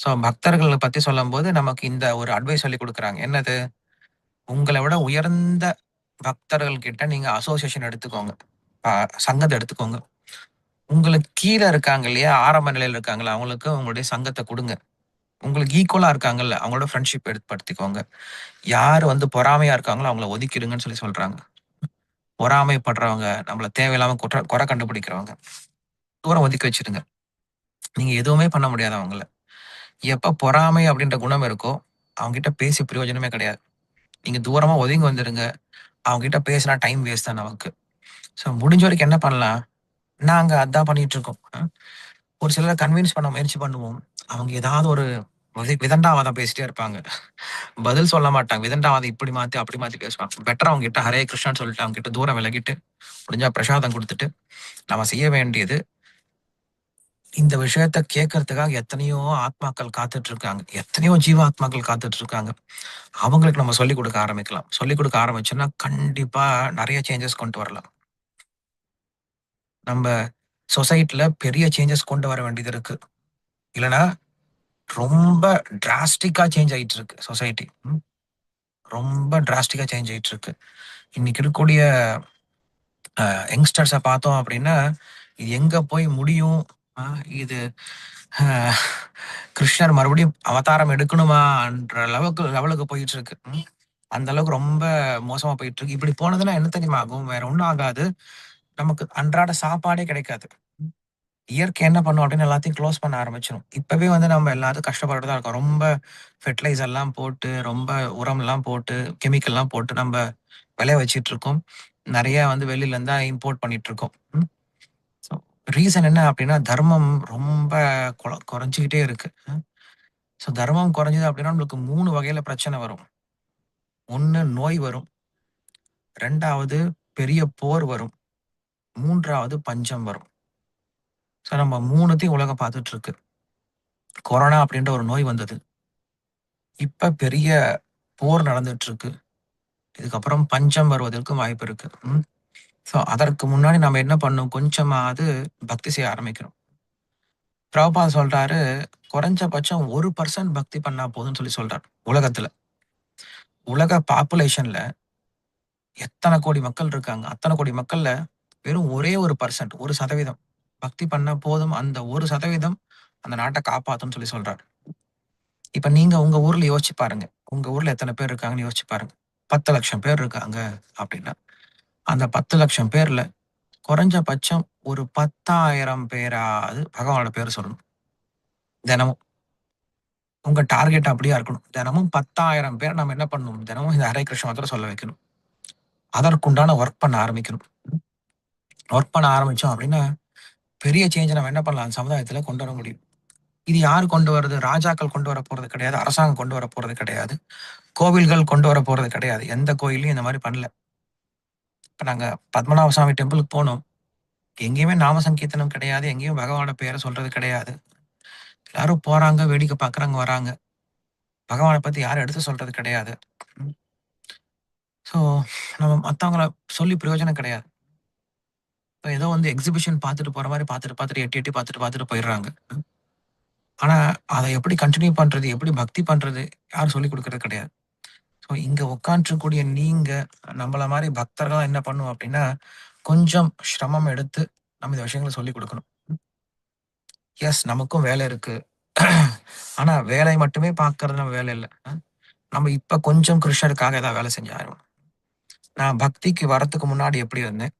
ஸோ பக்தர்கள பத்தி சொல்லும்போது நமக்கு இந்த ஒரு அட்வைஸ் சொல்லிக் குடுக்குறாங்க. என்னது? உங்கள விட உயர்ந்த பக்தர்கள் கிட்ட நீங்க அசோசியேஷன் எடுத்துக்கோங்க. அ சங்கத்த எடுத்துக்கோங்க. உங்களுக்கு கீழ இருக்காங்க இல்லையா? ஆரம்ப நிலையில இருக்காங்கல்ல, அவங்களுக்கு உங்களுடைய சங்கத்த குடுங்க. உங்களுக்கு ஈக்குவலா இருக்காங்கல்ல, அவங்களோட ஃப்ரெண்ட்ஷிப் ஏற்படுத்திக்கோங்க. யாரு வந்து பொறாமையா இருக்காங்களோ, அவங்கள ஒதுக்கிடுங்கன்னு சொல்லி சொல்றாங்க. பொறாமைப்படுறவங்க, நம்மள தேவையில்லாம கொற கண்டுபிடிக்கிறவங்க, தூரம் ஒதுக்கி வச்சுடுங்க. நீங்க எதுவுமே பண்ண முடியாது அவங்கள. எப்ப பொறாமை அப்படின்ற குணம் இருக்கோ, அவங்ககிட்ட பேசி பிரயோஜனமே கிடையாது. நீங்க தூரமா ஒதுங்கி வந்துருங்க. அவங்ககிட்ட பேசினா டைம் வேஸ்ட் தான் நமக்கு. ஸோ முடிஞ்ச வரைக்கும் என்ன பண்ணலாம்? நாங்க அதான் பண்ணிட்டு இருக்கோம். ஒரு சிலர கன்வின்ஸ் பண்ண முயற்சி பண்ணுவோம். அவங்க ஏதாவது ஒரு விதண்டாவாதம் பேசிட்டே இருப்பாங்க. பதில் சொல்ல மாட்டாங்க. விதண்டாவாதம் இப்படி மாத்தி, அப்படி மாத்தி பேசுவாங்க. பெட்டரா அவங்க கிட்ட ஹரே கிருஷ்ணான்னு சொல்லிட்டு அவங்க கிட்ட தூரம் விலகிட்டு, முடிஞ்சா பிரசாதம் குடுத்துட்டு, நம்ம செய்ய வேண்டியது இந்த விஷயத்த கேட்கறதுக்காக எத்தனையோ ஆத்மாக்கள் காத்துட்டு இருக்காங்க. எத்தனையோ ஜீவாத்மாக்கள் காத்துட்டு இருக்காங்க. அவங்களுக்கு நம்ம சொல்லிக் குடுக்க ஆரம்பிக்கலாம். சொல்லிக் குடுக்க ஆரம்பிச்சோம்னா, கண்டிப்பா நெறைய சேஞ்சஸ் கொண்டு வரலாம். நம்ப சொசைட்டில பெரிய சேஞ்சஸ் கொண்டு வர வேண்டியது இருக்கு. இல்லன்னா, ரொம்ப டிராஸ்டிக்கா சேஞ்ச் ஆயிட்டு இருக்கு சொசைட்டி. ரொம்ப டிராஸ்டிக்கா சேஞ்ச் ஆயிட்டு இருக்கு. இன்னைக்கு இருக்கக்கூடிய யங்ஸ்டர்ஸ பார்த்தோம் அப்படின்னா, இது எங்க போய் முடியும்? அ இது அ கிருஷ்ணர் மறுபடியும் அவதாரம் எடுக்கணுமான்ற லெவலுக்கு போயிட்டு இருக்கு. அந்த அளவுக்கு ரொம்ப மோசமா போயிட்டு இருக்கு. இப்படி போனதுன்னா என்ன தெரியுமா ஆகும்? வேற ஒண்ணும் ஆகாது. நமக்கு அன்றாட சாப்பாடே கிடைக்காது. இயற்கை என்ன பண்ணும் அப்படின்னு எல்லாத்தையும் க்ளோஸ் பண்ண ஆரம்பிச்சுரும். இப்பவே வந்து நம்ம எல்லாத்துக்கும் கஷ்டப்பட்டுட்டு தான் இருக்கோம். ரொம்ப ஃபெர்டிலைசர்லாம் போட்டு, ரொம்ப உரம்லாம் போட்டு, கெமிக்கல்லாம் போட்டு நம்ப விளைய வச்சுட்டு இருக்கோம். நெறைய வந்து வெளில இருந்து தான் இம்போர்ட் பண்ணிட்டு இருக்கோம். ஸோ ரீசன் என்ன அப்படின்னா, தர்மம் ரொம்ப குறைஞ்சுகிட்டே இருக்கு. ஸோ தர்மம் குறைஞ்சது அப்படின்னா, நம்மளுக்கு 3 வகையில பிரச்சனை வரும். 1 நோய் வரும். 2வது பெரிய போர் வரும். 3வது பஞ்சம் வரும். ஸோ நம்ம 3த்தையும் உலகம் பார்த்துட்டு இருக்கு. கொரோனா அப்படின்ற ஒரு நோய் வந்தது. இப்ப பெரிய போர் நடந்துட்டு இருக்கு. இதுக்கப்புறம் பஞ்சம் வருவதற்கு வாய்ப்பு இருக்கு. ஸோ அதற்கு முன்னாடி நம்ம என்ன பண்ணணும்? கொஞ்சமாவது பக்தி செய்ய ஆரம்பிக்கணும். பிரபுபாத் சொல்றாரு, குறைஞ்சபட்சம் 1% பக்தி பண்ணா போதும்ன்னு சொல்லி சொல்றாரு. உலகத்துல. உலக பாப்புலேஷன்ல எத்தன கோடி மக்கள் இருக்காங்க. அத்தன கோடி மக்கள்ல வெறும் ஒரே 1% 1% பக்தி பண்ணா போதும். அந்த 1% அந்த நாட்ட காப்பாத்தும்ன்னு சொல்லி சொல்றாரு. இப்ப நீங்க உங்க ஊர்ல யோசிச்சு பாருங்க. உங்க ஊர்ல எத்தன பேர் இருக்காங்கன்னு யோசிச்சு பாருங்க. 10,00,000 பேர் இருக்காங்க அப்படின்னா, அந்த 10,00,000 பேர்ல குறைஞ்சபட்சம் ஒரு 10,000 பேராவது பகவானோட பேர சொல்லணும். தினமும். உங்க டார்கெட் அப்படியா இருக்கணும். தினமும் 10,000 பேர நம்ம என்ன பண்ணணும்? தினமும் இந்த ஹரே கிருஷ்ண மந்திரம் சொல்ல வைக்கணும். அதற்குண்டான வொர்க் பண்ண ஆரம்பிக்கணும். வொர்க் பண்ண ஆரம்பிச்சோம் அப்படின்னா, பெரிய சேஞ்ச நம்ம என்ன பண்ணலாம்? சமுதாயத்துல கொண்டு வர முடியும். இது யாரு கொண்டு வரது? ராஜாக்கள் கொண்டு வர போறது கிடையாது. அரசாங்கம் கொண்டு வர போறது கிடையாது. கோவில்கள் கொண்டு வர போறது கிடையாது. எந்த கோயில்லயும் இந்த மாரி பண்ணல. இப்ப நாங்க பத்மநாப சுவாமி டெம்பிளுக்கு போனோம். எங்கேயுமே நாம சங்கீர்த்தனம் கிடையாது. எங்கேயும் பகவானோட பேர சொல்றது கிடையாது. எல்லாரும் போறாங்க, வேடிக்கை பார்க்குறாங்க, வராங்க. பகவான பத்தி யாரும் எடுத்து சொல்றது கிடையாது. ம். ஸோ நம்ம மத்தவங்கள சொல்லி பிரயோஜனம் கிடையாது. இப்ப ஏதோ வந்து எக்ஸிபிஷன் பார்த்துட்டு போற மாரி பார்த்துட்டு, பார்த்துட்டு, எட்டி, எட்டி பார்த்துட்டு, பார்த்துட்டு போயிடுறாங்க. ஆனா, அத எப்படி கன்டின்யூ பண்றது? எப்படி பக்தி பண்றது? யாரும் சொல்லிக் குடுக்குறது கிடையாது. ஸோ இங்க உட்காந்துருக்கக்கூடிய நீங்க, நம்மள மாரி பக்தர்கள்லாம் என்ன பண்ணணும் அப்படின்னா, கொஞ்சம் சிரமம் எடுத்து நம்ம இந்த விஷயங்கள சொல்லிக் குடுக்கணும். எஸ் நமக்கும் வேலை இருக்கு. ஆனா வேலை மட்டுமே பார்க்கறது நம்ம வேலை இல்ல. நம்ம இப்ப கொஞ்சம் கிருஷ்ணருக்காக ஏதாவது வேலை செஞ்சாகணும். நான் பக்திக்கு வரத்துக்கு முன்னாடி எப்படி இருந்தேன்?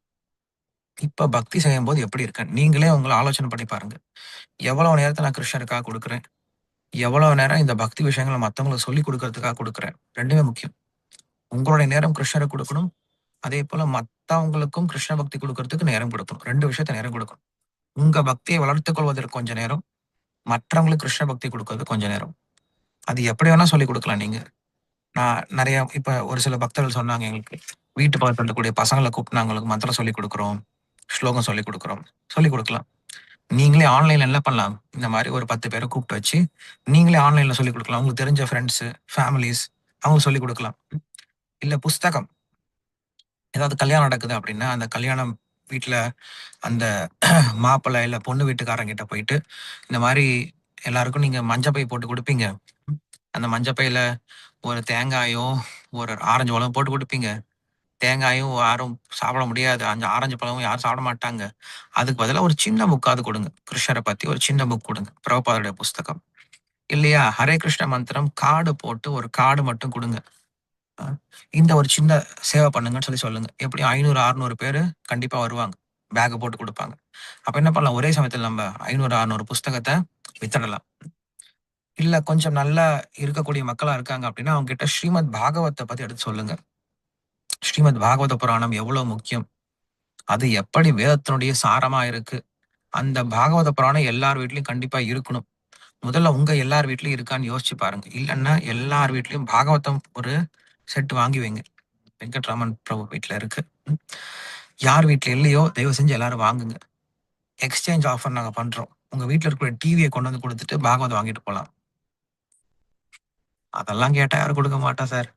இப்ப பக்தி செய்யும்போது எப்படி இருக்கேன்? நீங்களே உங்கள ஆலோசனை பண்ணி பாருங்க. எவ்வளவு நேரத்த நான் கிருஷ்ணருக்காக குடுக்குறேன்? எவ்வளவு நேரம் இந்த பக்தி விஷயங்கள மத்தவங்களுக்கு சொல்லிக் குடுக்கறதுக்காக குடுக்குறேன்? 2மே முக்கியம். உங்களுடைய நேரம் கிருஷ்ணருக்கு குடுக்கணும். அதேபோல மத்தவங்களுக்கும் கிருஷ்ண பக்தி குடுக்கறதுக்கு நேரம் குடுக்கணும். 2 விஷயத்த நேரம் குடுக்கணும். உங்க பக்தியை வளர்த்துக் கொள்வதற்கு கொஞ்ச நேரம், மற்றவங்களுக்கு கிருஷ்ண பக்தி குடுக்கறதுக்கு கொஞ்ச நேரம். அது எப்படி வேணா சொல்லிக் குடுக்கலாம் நீங்க. நான் நெறைய இப்ப ஒரு சில பக்தர்கள் சொன்னாங்க எங்களுக்கு. வீட்டு பக்கத்துல இருக்கக்கூடிய பசங்கள கூப்ட்டு நாங்க உங்களுக்கு மந்திரம் சொல்லிக் குடுக்குறோம். ஸ்லோகம் சொல்லிக் குடுக்குறோம். சொல்லிக் குடுக்கலாம். நீங்களே ஆன்லைன்ல என்ன பண்ணலாம்? இந்த மாரி ஒரு 10 பேர கூப்பிட்டு வச்சு, நீங்களே ஆன்லைன்ல சொல்லிக் குடுக்கலாம். உங்களுக்கு தெரிஞ்ச ஃபிரெண்ட்ஸு, ஃபேமிலீஸ் அவங்களுக்கு சொல்லிக் குடுக்கலாம். இல்ல புஸ்தகம். ஏதாவது கல்யாணம் நடக்குது அப்படின்னா, அந்த கல்யாணம் வீட்ல அந்த மாப்பிள்ளை இல்ல பொண்ணு வீட்டுக்காரங்கிட்ட போயிட்டு, இந்த மாரி எல்லாருக்கும் நீங்க மஞ்ச பை போட்டு குடுப்பீங்க. அந்த மஞ்ச பையில ஒரு தேங்காயும், ஒரு ஆரஞ்சு பழமும் போட்டு குடுப்பீங்க. தேங்காயும் யாரும் சாப்பிட முடியாது. அந்த ஆரஞ்சு பழமும் யாரும் சாப்பிட மாட்டாங்க. அதுக்கு பதிலா ஒரு சின்ன புக்காவது குடுங்க. கிருஷ்ணர பத்தி ஒரு சின்ன புக் குடுங்க. பிரபுபாதருடைய புஸ்தகம். இல்லையா, ஹரே கிருஷ்ண மந்திரம் கார்டு போட்டு ஒரு கார்டு மட்டும் குடுங்க. அ இந்த ஒரு சின்ன சேவை பண்ணுங்கன்னு சொல்லுங்க. எப்படியும் 500, 600 பேரு கண்டிப்பா வருவாங்க. பேக்க போட்டு குடுப்பாங்க. அப்ப என்ன பண்ணலாம்? ஒரே சமயத்துல நம்ம 500, 600 புஸ்தகத்த வித்துடலாம். இல்ல கொஞ்சம் நல்லா இருக்கக்கூடிய மக்களா இருக்காங்க அப்படின்னா, அவங்க கிட்ட ஸ்ரீமத் பாகவத்த பத்தி எடுத்து சொல்லுங்க. ஸ்ரீமத் பாகவத புராணம் எவ்வளவு முக்கியம்? அது எப்படி வேதத்தினுடைய சாரமா இருக்கு? அந்த பாகவத புராணம் எல்லார் வீட்லயும் கண்டிப்பா இருக்கணும். முதல்ல உங்க எல்லார் வீட்லயும் இருக்கான்னு யோசிச்சு பாருங்க. இல்லன்னா எல்லார் வீட்லயும் பாகவதம் ஒரு செட் வாங்கி வைங்க. வெங்கட்ராமன் பிரபு வீட்ல இருக்கு. ம். யார் வீட்ல இல்லையோ தயவு செஞ்சு எல்லாரும் வாங்குங்க. எக்ஸ்சேஞ்ச் ஆஃபர் நாங்க பண்றோம். உங்க வீட்ல இருக்கிற டிவிய கொண்டு வந்து குடுத்துட்டு பாகவதம் வாங்கிட்டு போலாம். அதெல்லாம் கேட்டா யாரும் குடுக்க மாட்டா சார்.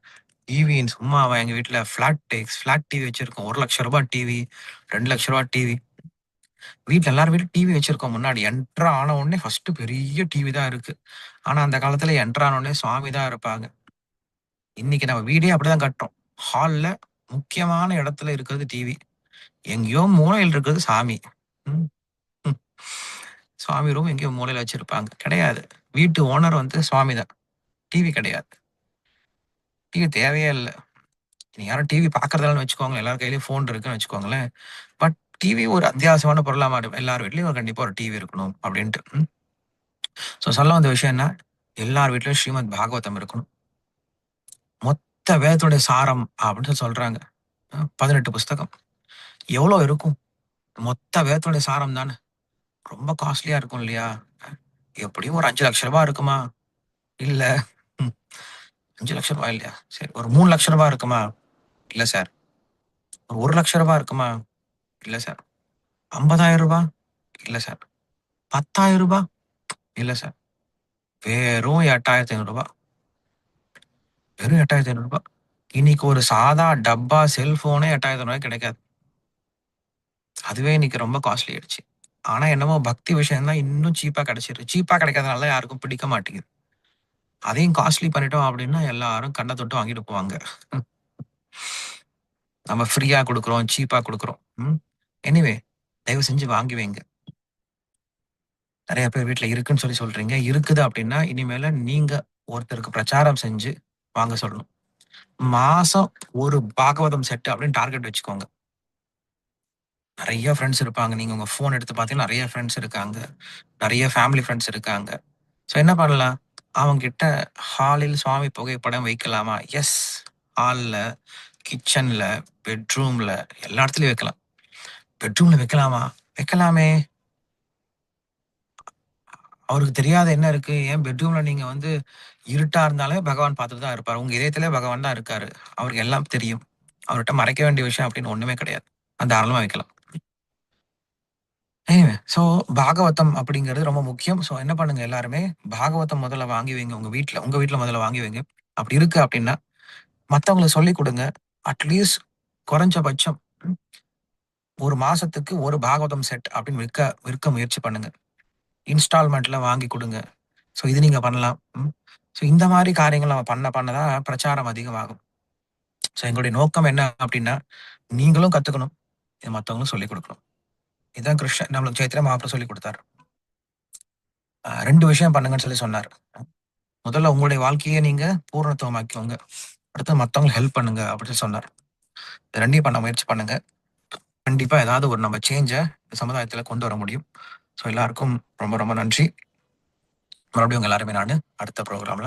டிவின்னு சும்மாவா எங்க வீட்ல ஃபிளாட் டிவி வச்சிருக்கோம். ரூ. 1,00,000 டிவி, ரூ. 2,00,000 டிவி. வீட்ல எல்லார் வீட்லயும் டிவி வச்சிருக்கோம் முன்னாடி. என்டர் ஆன உடனே ஃபர்ஸ்ட் பெரிய டிவி தான் இருக்கு. ஆனா அந்த காலத்துல என்டர் ஆன உடனே சுவாமி தான் இருப்பாங்க. இன்னைக்கு நம்ம வீடே அப்படிதான் கட்டுறோம். ஹால்ல முக்கியமான இடத்துல இருக்கிறது டிவி. எங்கேயோ மூலையில இருக்கிறது சாமி. ம். ம். சுவாமி ரூம் எங்கேயோ மூலையில வச்சிருப்பாங்க. கிடையாது. வீட்டு ஓனர் வந்து சுவாமி தான். டிவி கிடையாது. டிவி தேவையே இல்ல. நீங்க யாரும் டிவி பார்க்கறதில்லன்னு வச்சுக்கோங்களேன். எல்லார் கையிலயும் ஃபோன் இருக்குன்னு வச்சுக்கோங்களேன். பட் டிவி ஒரு அத்தியாவசியமான பொருளா மாறும். எல்லார் வீட்லயும் கண்டிப்பா ஒரு டிவி இருக்கணும் அப்படின்ட்டு. ஸோ சொல்ல வந்த விஷயம் என்ன? எல்லார் வீட்லயும் ஸ்ரீமத் பாகவதம் இருக்கணும். மொத்த வேதத்துடைய சாரம் அப்படின்னு சொல்றாங்க. 18 புஸ்தகம். எவ்வளோ இருக்கும்? மொத்த வேதத்துடைய சாரம் தானே. ரொம்ப காஸ்ட்லியா இருக்கும் இல்லையா? அ எப்படியும் ஒரு ரூ. 5,00,000 இருக்குமா? இல்ல. ம். ரூ. 5,00,000 இல்லையா? சரி ஒரு ரூ. 3,00,000 இருக்குமா? இல்ல சார். ஒரு ரூ. 1,00,000 இருக்குமா? இல்ல சார். ரூ. 50,000 இல்ல சார். ரூ. 10,000 இல்ல சார். வெறும் ரூ. 8,500 வெறும் ரூ. 8,500 இன்னைக்கு ஒரு சாதா டப்பா செல்ஃபோனே ரூ. 8,500 கிடைக்காது. அதுவே இன்னைக்கு ரொம்ப காஸ்ட்லி ஆயிடுச்சு. ஆனா என்னமோ பக்தி விஷயம் தான் இன்னும் சீப்பா கிடைச்சிருது. சீப்பா கிடைக்கிறதுனால தான் யாருக்கும் பிடிக்க மாட்டேங்குது. அதையும் காஸ்ட்லி பண்ணிட்டோம் அப்படின்னா எல்லாரும் கண்ண தொட்டு வாங்கிட்டு போவாங்க. நம்ம ஃப்ரீயா குடுக்குறோம், சீப்பா குடுக்குறோம். எனிவே தயவு செஞ்சு வாங்கி வைங்க. நெறைய பேர் வீட்ல இருக்குன்னு சொல்றீங்க. இருக்குது அப்படின்னா, இனிமேல நீங்க ஒருத்தருக்கு பிரச்சாரம் செஞ்சு வாங்க சொல்லணும். மாசம் ஒரு பாகவதம் செட் அப்படின்னு டார்கெட் வச்சுக்கோங்க. நெறைய ஃப்ரெண்ட்ஸ் இருப்பாங்க. நீங்க உங்க ஃபோன் எடுத்து பார்த்தீங்கன்னா, நெறைய ஃப்ரெண்ட்ஸ் இருக்காங்க. நெறைய ஃபேமிலி ஃப்ரெண்ட்ஸ் இருக்காங்க. ஸோ என்ன பண்ணலாம்? அவங்ககிட்ட ஹாலில் சுவாமி புகைப்படம் வைக்கலாமா? எஸ். ஹால்ல, கிச்சன்ல, பெட்ரூம்ல எல்லா இடத்துலயும் வைக்கலாம். பெட்ரூம்ல வைக்கலாமா? வைக்கலாமே! அவருக்கு தெரியாத என்ன இருக்கு? ஏன் பெட்ரூம்ல நீங்க வந்து இருட்டா இருந்தாலே பகவான் பார்த்துட்டு தான் இருப்பாரு. உங்க இதயத்திலே பகவான் தான் இருக்காரு. அவருக்கு எல்லாம் தெரியும். அவர்ட்ட மறைக்க வேண்டிய விஷயம் அப்படின்னு ஒண்ணுமே கிடையாது. தாராளமா வைக்கலாம். எனிவே ஸோ பாகவதம் அப்படிங்கிறது ரொம்ப முக்கியம். ஸோ என்ன பண்ணுங்க எல்லாருமே, பாகவதம் முதல்ல வாங்கி வைங்க உங்க வீட்ல. உங்க வீட்ல முதல்ல வாங்கி வைங்க. அப்படி இருக்கு அப்படின்னா, மத்தவங்களுக்கு சொல்லிக் குடுங்க. அட்லீஸ்ட் குறைஞ்சபட்சம் ம், ஒரு மாசத்துக்கு ஒரு பாகவதம் செட் அப்படின்னு விற்க விற்க முயற்சி பண்ணுங்க. இன்ஸ்டால்மென்ட்ல வாங்கி குடுங்க. ஸோ இது நீங்க பண்ணலாம். ஸோ இந்த மாரி காரியங்கள் நம்ம பண்ண பண்ண தான் பிரச்சாரம் அதிகமாகும். ஸோ எங்களுடைய நோக்கம் என்ன அப்படின்னா, நீங்களும் கத்துக்கணும். இத மத்தவங்களும் சொல்லிக் குடுக்கணும். இதான் கிருஷ்ணன் நம்மளுக்கு சைத்தன்ய மகாபிரபு சொல்லிக் குடுத்தாரு. 2 விஷயம் பண்ணுங்கன்னு சொன்னாரு. முதல்ல உங்களுடைய வாழ்க்கைய நீங்க பூரணத்துவமாக்கிக்கோங்க. அடுத்து மத்தவங்களுக்கு ஹெல்ப் பண்ணுங்க அப்படின்னு சொன்னாரு. இது 2யும் பண்ண முயற்சி பண்ணுங்க. கண்டிப்பா ஏதாவது ஒரு நம்ம சமுதாயத்துல கொண்டு வர முடியும். ஸோ எல்லாருக்கும் ரொம்ப ரொம்ப நன்றி. மறுபடியும் உங்க எல்லாருமே நானு அடுத்த ப்ரோகிராம்ல